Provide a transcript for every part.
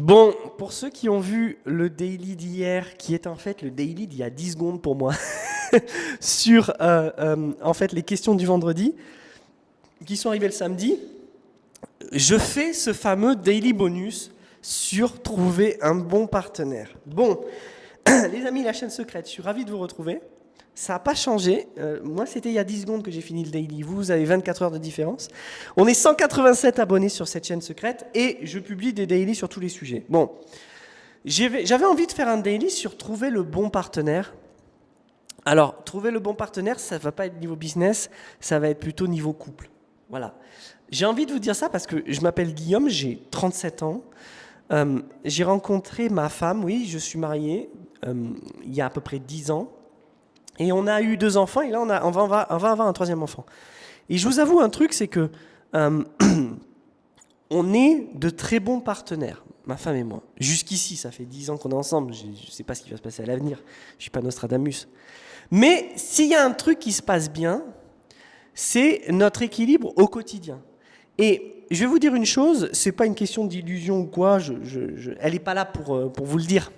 Bon, pour ceux qui ont vu le daily d'hier, qui est en fait le daily d'il y a 10 secondes pour moi, sur en fait les questions du vendredi, qui sont arrivées le samedi, je fais ce fameux daily bonus sur trouver un bon partenaire. Bon, les amis, la chaîne secrète, je suis ravi de vous retrouver. Ça n'a pas changé. Moi, c'était il y a 10 secondes que j'ai fini le daily. Vous avez 24 heures de différence. On est 187 abonnés sur cette chaîne secrète et je publie des daily sur tous les sujets. Bon, j'avais envie de faire un daily sur trouver le bon partenaire. Alors, trouver le bon partenaire, ça ne va pas être niveau business, ça va être plutôt niveau couple. Voilà. J'ai envie de vous dire ça parce que je m'appelle Guillaume, j'ai 37 ans. J'ai rencontré ma femme, oui, je suis marié, il y a à peu près 10 ans. Et on a eu 2 enfants, et là on va avoir un troisième enfant. Et je vous avoue un truc, c'est que on est de très bons partenaires, ma femme et moi. Jusqu'ici, ça fait 10 ans qu'on est ensemble, je ne sais pas ce qui va se passer à l'avenir, je ne suis pas Nostradamus. Mais s'il y a un truc qui se passe bien, c'est notre équilibre au quotidien. Et je vais vous dire une chose, c'est pas une question d'illusion ou quoi, elle n'est pas là pour vous le dire.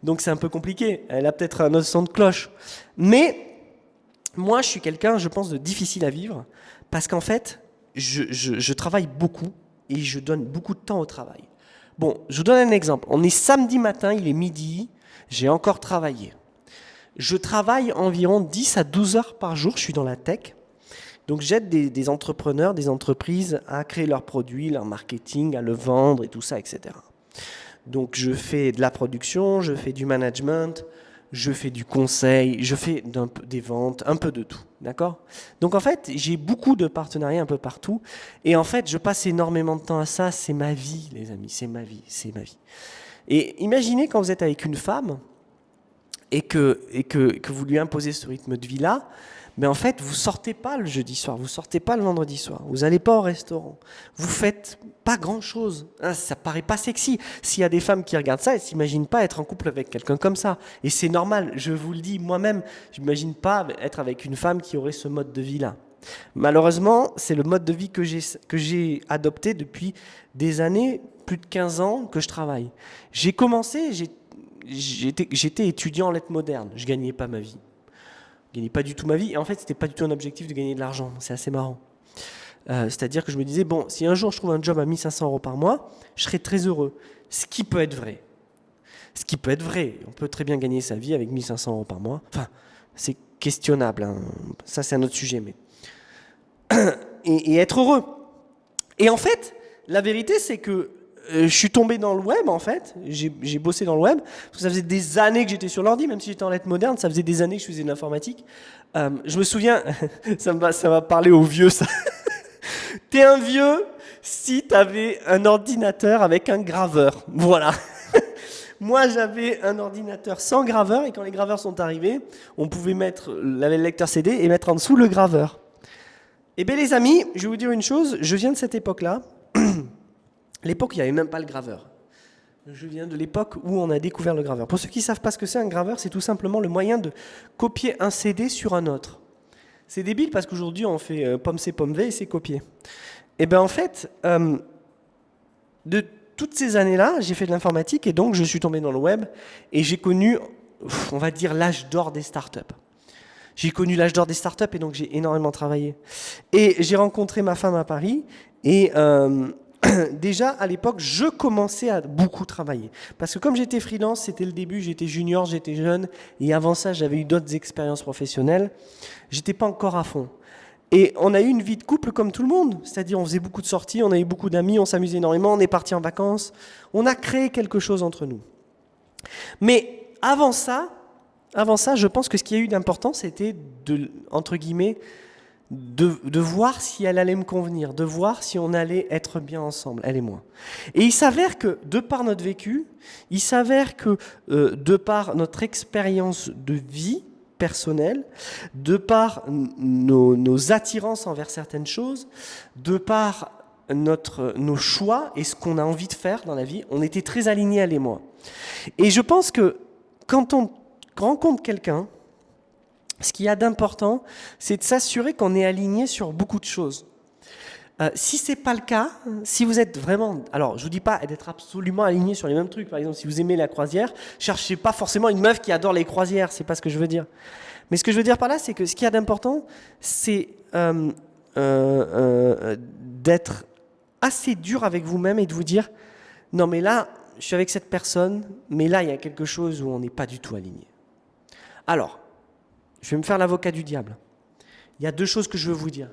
Donc c'est un peu compliqué, elle a peut-être un autre son de cloche. Mais moi, je suis quelqu'un, je pense, de difficile à vivre, parce qu'en fait, je travaille beaucoup et je donne beaucoup de temps au travail. Bon, je vous donne un exemple. On est samedi matin, il est midi, j'ai encore travaillé. Je travaille environ 10 à 12 heures par jour, je suis dans la tech. Donc j'aide des entrepreneurs, des entreprises à créer leurs produits, leur marketing, à le vendre et tout ça, etc. Donc je fais de la production, je fais du management, je fais du conseil, je fais des ventes, un peu de tout, d'accord? Donc en fait, j'ai beaucoup de partenariats un peu partout. Et en fait, je passe énormément de temps à ça. C'est ma vie, les amis, c'est ma vie, c'est ma vie. Et imaginez quand vous êtes avec une femme et que vous lui imposez ce rythme de vie-là, mais en fait, vous sortez pas le jeudi soir, vous sortez pas le vendredi soir, vous n'allez pas au restaurant, vous faites pas grand-chose. Hein, ça paraît pas sexy. S'il y a des femmes qui regardent ça, elles s'imaginent pas être en couple avec quelqu'un comme ça. Et c'est normal, je vous le dis moi-même, je m'imagine pas être avec une femme qui aurait ce mode de vie-là. Malheureusement, c'est le mode de vie que j'ai adopté depuis des années, plus de 15 ans que je travaille. J'ai commencé, j'étais étudiant en lettres modernes, je gagnais pas ma vie. Je gagnais pas du tout ma vie. Et en fait, c'était pas du tout un objectif de gagner de l'argent. C'est assez marrant. C'est-à-dire que je me disais, bon, si un jour je trouve un job à 1500 euros par mois, je serais très heureux. Ce qui peut être vrai. Ce qui peut être vrai. On peut très bien gagner sa vie avec 1500 euros par mois. Enfin, c'est questionnable. Hein. Ça, c'est un autre sujet. Mais et être heureux. Et en fait, la vérité, c'est que je suis tombé dans le web, en fait. J'ai bossé dans le web. Parce que ça faisait des années que j'étais sur l'ordi, même si j'étais en lettres modernes, ça faisait des années que je faisais de l'informatique. Je me souviens, ça va parler aux vieux, ça. T'es un vieux si t'avais un ordinateur avec un graveur. Voilà. Moi, j'avais un ordinateur sans graveur, et quand les graveurs sont arrivés, on pouvait mettre le lecteur CD et mettre en dessous le graveur. Eh bien, les amis, je vais vous dire une chose, je viens de cette époque-là. L'époque où il n'y avait même pas le graveur. Je viens de l'époque où on a découvert le graveur. Pour ceux qui ne savent pas ce que c'est un graveur, c'est tout simplement le moyen de copier un CD sur un autre. C'est débile parce qu'aujourd'hui on fait pomme C, pomme V et c'est copié. Et bien en fait, de toutes ces années-là, j'ai fait de l'informatique et donc je suis tombé dans le web et j'ai connu, on va dire, l'âge d'or des startups. J'ai connu l'âge d'or des startups et donc j'ai énormément travaillé. Et j'ai rencontré ma femme à Paris et déjà à l'époque, je commençais à beaucoup travailler. Parce que comme j'étais freelance, c'était le début, j'étais junior, j'étais jeune et avant ça, j'avais eu d'autres expériences professionnelles. J'étais pas encore à fond. Et on a eu une vie de couple comme tout le monde. C'est-à-dire on faisait beaucoup de sorties, on a eu beaucoup d'amis, on s'amusait énormément, on est parti en vacances. On a créé quelque chose entre nous. Mais avant ça, je pense que ce qui a eu d'important, c'était de, entre guillemets, de voir si elle allait me convenir, de voir si on allait être bien ensemble, elle et moi. Et il s'avère que, de par notre vécu, il s'avère que, de par notre expérience de vie personnelle, de par nos attirances envers certaines choses, de par nos choix et ce qu'on a envie de faire dans la vie, on était très alignés, elle et moi. Et je pense que quand on rencontre quelqu'un, ce qu'il y a d'important, c'est de s'assurer qu'on est aligné sur beaucoup de choses. Si c'est pas le cas, si vous êtes vraiment... Alors, je vous dis pas d'être absolument aligné sur les mêmes trucs. Par exemple, si vous aimez la croisière, cherchez pas forcément une meuf qui adore les croisières. C'est pas ce que je veux dire. Mais ce que je veux dire par là, c'est que ce qu'il y a d'important, c'est d'être assez dur avec vous-même et de vous dire, non mais là, je suis avec cette personne, mais là, il y a quelque chose où on n'est pas du tout aligné. Alors, je vais me faire l'avocat du diable. Il y a deux choses que je veux vous dire.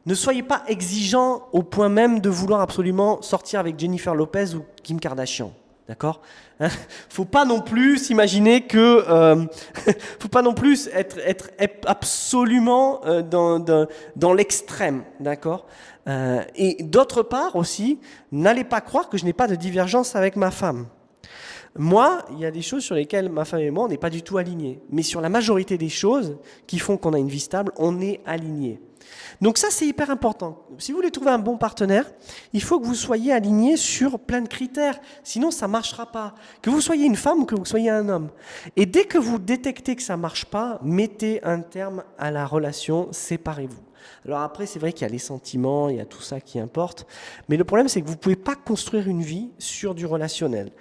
Ne soyez pas exigeant au point même de vouloir absolument sortir avec Jennifer Lopez ou Kim Kardashian. D'accord ? Faut pas non plus s'imaginer que... faut pas non plus être absolument dans l'extrême. D'accord ? Et d'autre part aussi, n'allez pas croire que je n'ai pas de divergence avec ma femme. Moi, il y a des choses sur lesquelles ma femme et moi, on n'est pas du tout alignés. Mais sur la majorité des choses qui font qu'on a une vie stable, on est alignés. Donc ça, c'est hyper important. Si vous voulez trouver un bon partenaire, il faut que vous soyez alignés sur plein de critères. Sinon, ça ne marchera pas. Que vous soyez une femme ou que vous soyez un homme. Et dès que vous détectez que ça ne marche pas, mettez un terme à la relation, séparez-vous. Alors après, c'est vrai qu'il y a les sentiments, il y a tout ça qui importe. Mais le problème, c'est que vous ne pouvez pas construire une vie sur du relationnel.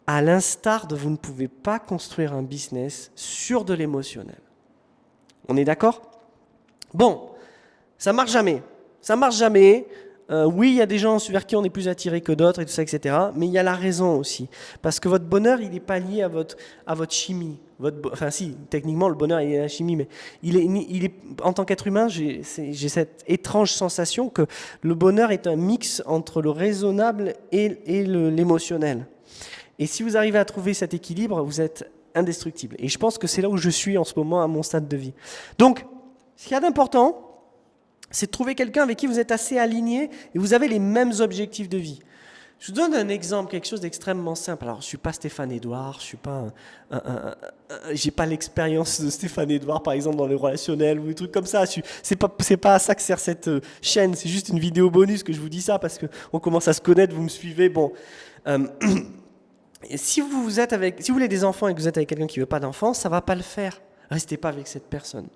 À l'instar de vous ne pouvez pas construire un business sur de l'émotionnel. On est d'accord ? Bon, ça marche jamais. Ça marche jamais. Oui, il y a des gens vers qui on est plus attiré que d'autres et tout ça, etc. Mais il y a la raison aussi. Parce que votre bonheur, il n'est pas lié à votre chimie. Enfin si, techniquement, le bonheur, il est à la chimie, mais il est, en tant qu'être humain, j'ai cette étrange sensation que le bonheur est un mix entre le raisonnable et l'émotionnel. Et si vous arrivez à trouver cet équilibre, vous êtes indestructible. Et je pense que c'est là où je suis en ce moment à mon stade de vie. Donc, ce qu'il y a d'important, c'est de trouver quelqu'un avec qui vous êtes assez aligné et vous avez les mêmes objectifs de vie. Je vous donne un exemple, quelque chose d'extrêmement simple. Alors, je ne suis pas Stéphane Edouard, j'ai pas l'expérience de Stéphane Edouard, par exemple, dans le relationnel ou des trucs comme ça. C'est pas à ça que sert cette chaîne, c'est juste une vidéo bonus que je vous dis ça parce qu'on commence à se connaître, vous me suivez. Bon, et si vous voulez des enfants et que vous êtes avec quelqu'un qui ne veut pas d'enfants, ça ne va pas le faire. Restez pas avec cette personne.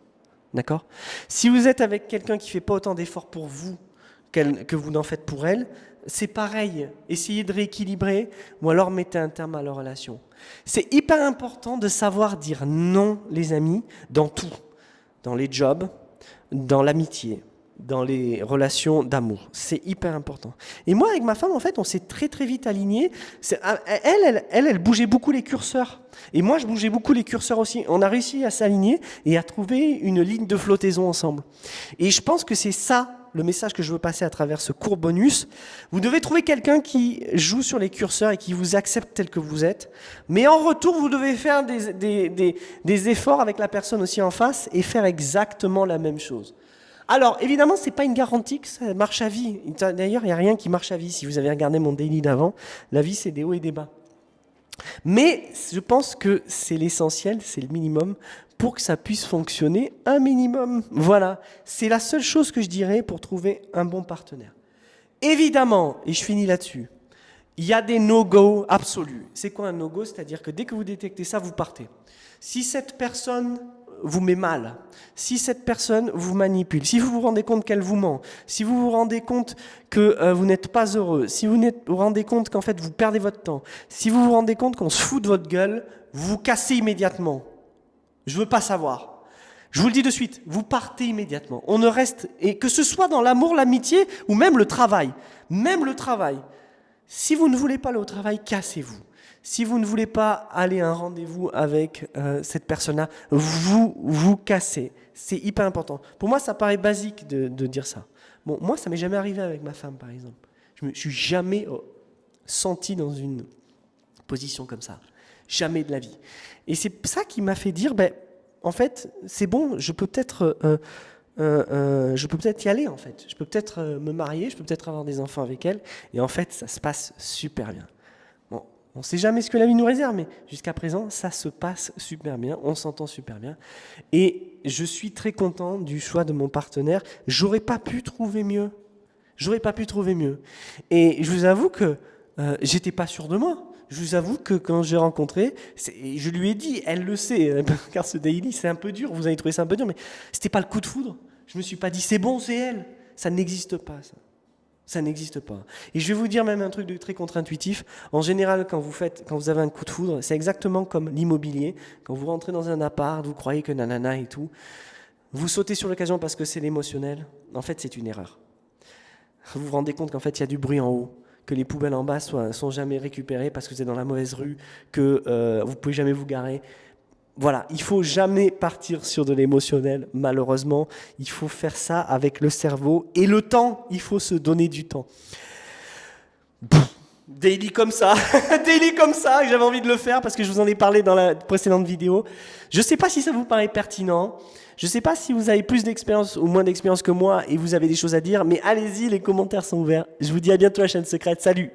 D'accord ? Si vous êtes avec quelqu'un qui ne fait pas autant d'efforts pour vous que vous n'en faites pour elle, c'est pareil. Essayez de rééquilibrer ou alors mettez un terme à la relation. C'est hyper important de savoir dire non, les amis, dans tout. Dans les jobs, dans l'amitié, dans les relations d'amour. C'est hyper important. Et moi, avec ma femme, en fait, on s'est très très vite alignés. Elle bougeait beaucoup les curseurs. Et moi, je bougeais beaucoup les curseurs aussi. On a réussi à s'aligner et à trouver une ligne de flottaison ensemble. Et je pense que c'est ça, le message que je veux passer à travers ce court bonus. Vous devez trouver quelqu'un qui joue sur les curseurs et qui vous accepte tel que vous êtes. Mais en retour, vous devez faire des efforts avec la personne aussi en face et faire exactement la même chose. Alors, évidemment, ce n'est pas une garantie que ça marche à vie. D'ailleurs, il n'y a rien qui marche à vie. Si vous avez regardé mon daily d'avant, la vie, c'est des hauts et des bas. Mais je pense que c'est l'essentiel, c'est le minimum pour que ça puisse fonctionner un minimum. Voilà, c'est la seule chose que je dirais pour trouver un bon partenaire. Évidemment, et je finis là-dessus, il y a des no-go absolus. C'est quoi un no-go ? C'est-à-dire que dès que vous détectez ça, vous partez. Si cette personne vous met mal, si cette personne vous manipule, si vous vous rendez compte qu'elle vous ment, si vous vous rendez compte que vous n'êtes pas heureux, si vous vous rendez compte qu'en fait vous perdez votre temps, si vous vous rendez compte qu'on se fout de votre gueule, vous vous cassez immédiatement. Je ne veux pas savoir. Je vous le dis de suite, vous partez immédiatement. On ne reste, et que ce soit dans l'amour, l'amitié ou même le travail. Même le travail. Si vous ne voulez pas aller au travail, cassez-vous. Si vous ne voulez pas aller à un rendez-vous avec cette personne-là, vous cassez. C'est hyper important. Pour moi, ça paraît basique de dire ça. Bon, moi, ça m'est jamais arrivé avec ma femme, par exemple. Je me suis jamais senti dans une position comme ça. Jamais de la vie. Et c'est ça qui m'a fait dire, en fait, c'est bon, je peux peut-être y aller, en fait. Je peux peut-être me marier, je peux peut-être avoir des enfants avec elle. Et en fait, ça se passe super bien. Bon, on ne sait jamais ce que la vie nous réserve, mais jusqu'à présent, ça se passe super bien, on s'entend super bien. Et je suis très content du choix de mon partenaire. J'aurais pas pu trouver mieux. Et je vous avoue que j'étais pas sûr de moi. Je vous avoue que quand j'ai rencontré, je lui ai dit, elle le sait, car ce daily, c'est un peu dur, vous avez trouvé ça un peu dur, mais c'était pas le coup de foudre. Je me suis pas dit, c'est bon, c'est elle. Ça n'existe pas, ça. Ça n'existe pas. Et je vais vous dire même un truc de très contre-intuitif. En général, quand vous avez un coup de foudre, c'est exactement comme l'immobilier. Quand vous rentrez dans un appart, vous croyez que nanana et tout, vous sautez sur l'occasion parce que c'est l'émotionnel. En fait, c'est une erreur. Vous vous rendez compte qu'en fait, il y a du bruit en haut, que les poubelles en bas sont jamais récupérées parce que vous êtes dans la mauvaise rue, que vous ne pouvez jamais vous garer. Voilà, il faut jamais partir sur de l'émotionnel, malheureusement. Il faut faire ça avec le cerveau et le temps. Il faut se donner du temps. Daily comme ça, daily comme ça, j'avais envie de le faire parce que je vous en ai parlé dans la précédente vidéo. Je ne sais pas si ça vous paraît pertinent. Je ne sais pas si vous avez plus d'expérience ou moins d'expérience que moi et vous avez des choses à dire, mais allez-y, les commentaires sont ouverts. Je vous dis à bientôt à la chaîne secrète. Salut!